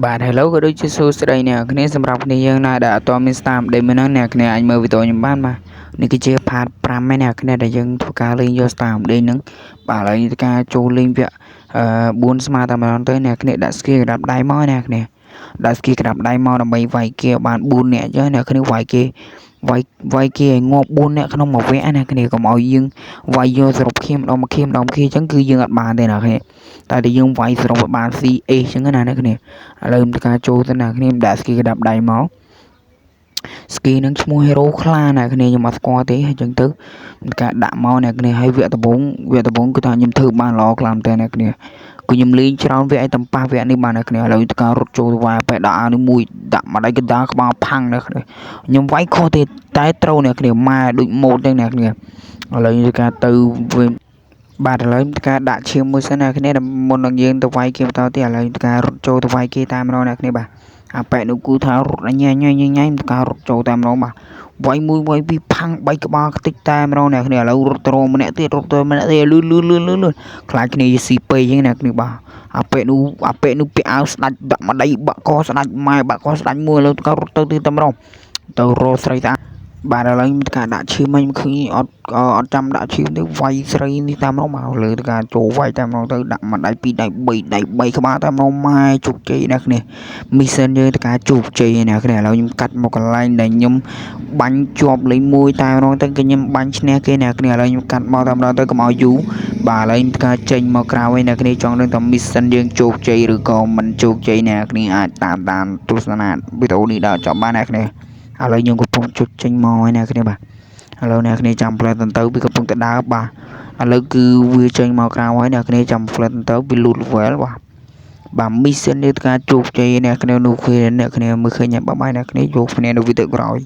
បាទ Hello ក៏ដូចជាសួស្តីអ្នកគ្នាសម្រាប់គ្នាយើងណាដែលអត់ទាន់មានស្ដាប់ដេមិនហ្នឹងអ្នកគ្នាអាចមើលវីដេអូខ្ញុំបានបាទនេះគឺជា part 5ឯអ្នកគ្នាដែលយើងធ្វើការលេងយកស្ដាប់ដេញហ្នឹងបាទឥឡូវនេះការចូលលេងវគ្គ4ស្មើតែម្ដងទៅអ្នកគ្នាដាក់ skill ក្តាប់ដៃមកអ្នកគ្នាដាក់ skill ក្តាប់ដៃមកដើម្បីវាយគេបាន4នាក់អញ្ចឹងអ្នកគ្នាវាយគេឲ្យងាប់4នាក់ក្នុងមួយវគ្គអ្នកគ្នាកុំឲ្យយើងវាយយកសរុបគ្នាម្ដងអញ្ចឹងគឺយើងអត់បានទេអ្នកគ្នាតែយើងវាយសរុបឲ្យបាន CA អញ្ចឹងណាអ្នកគ្នាឥឡូវខ្ញុំការចូលទៅអ្នកគ្នាដាក់ skill ក្តាប់ដៃមក skill នឹងឈ្មោះ hero ខ្លាអ្នកគ្នាខ្ញុំអត់ស្គាល់ទេអញ្ចឹងទៅការដាក់មកអ្នកគ្នាហើយវគ្គដំបូងគឺថាខ្ញុំធ្វើបានល្អខ្លាំងតែអ្នកគ្នាគឺខ្ញុំលេងច្រើនវគ្គឲ្យតំប៉ះវគ្គនេះបានអ្នកគ្នាឥឡូវការរត់ចូលទៅវាយបែដាក់អានេះមួយដាក់មកដៃកណ្ដាលក្បាលផាំងអ្នកគ្នាខ្ញុំវាយខុសទេតែត្រូវអ្នកគ្នាម៉ែដូចម៉ូតទេអ្នកគ្នាឥឡូវការទៅវិញបាទឥឡូវការដាក់ឈាមមួយសិនអ្នកគ្នាមុននឹងយើងទៅវាយគេបន្តទៀតឥឡូវការរត់ចូលទៅវាយគេតាមម្ដងអ្នកគ្នាបាទអាប៉ែនោះគូថារត់ញ៉ៃការរត់ចូលតែម្ដងបាទវាយ1វាយ2ផាំង3ក្បាលខ្ទេចតែម្ដងអ្នកគ្នាឥឡូវរត់ទៅម្នាក់ទៀតលឿនខ្លាចគ្នាស៊ីពេកហ្នឹងអ្នកគ្នាបាទអាប៉ែនោះពាក់អាវស្ដាច់ដាក់មកដៃបាក់កស្ដាច់ម៉ែបាក់កស្ដាច់មួយឥឡូវការរត់ទៅទៀតតែម្ដងទៅរកស្រីស្អាតបាទឥឡូវមានការដាក់ឈាមមិនឃើញអត់ចាំដាក់ឈាមទេវាយស្រីនេះតាមម្ដងមកលើការចូលវាយតាមម្ដងទៅដាក់មកដៃ2ដៃ3ក្បាលតាមម្ដងម៉ែជោគជ័យអ្នកគ្នា mission យើងទៅការជោគជ័យអ្នកគ្នាឥឡូវខ្ញុំកាត់មកកន្លែងដែលខ្ញុំបាញ់ជាប់លេខ1តែម្ដងទៅខ្ញុំបាញ់ឈ្នះគេអ្នកគ្នាឥឡូវខ្ញុំកាត់មកតែម្ដងទៅកុំឲ្យយូរបាទឥឡូវខ្ញុំការចេញមកក្រៅឯអ្នកគ្នាចង់ដឹងថា mission យើងជោគជ័យឬក៏មិនជោគជ័យអ្នកគ្នាអាចតាមទស្សនាវីដេអូនេះដល់ចប់បានអ្នកគ្នាឥឡូវខ្ញុំកំពុងជុចចេញមកហើយអ្នកគ្នាបាទឥឡូវអ្នកគ្នាចាំផ្លែតទៅវាកំពុងតែដើរបាទឥឡូវគឺវាចេញមកក្រៅហើយអ្នកគ្នាចាំផ្លែតទៅវា loot level បាទ mission នេះការជោគជ័យអ្នកគ្នានោះគឺអ្នកគ្នាមើលឃើញបាយអ្នកគ្នាយកគ្នានៅវីដេអូក្រោយ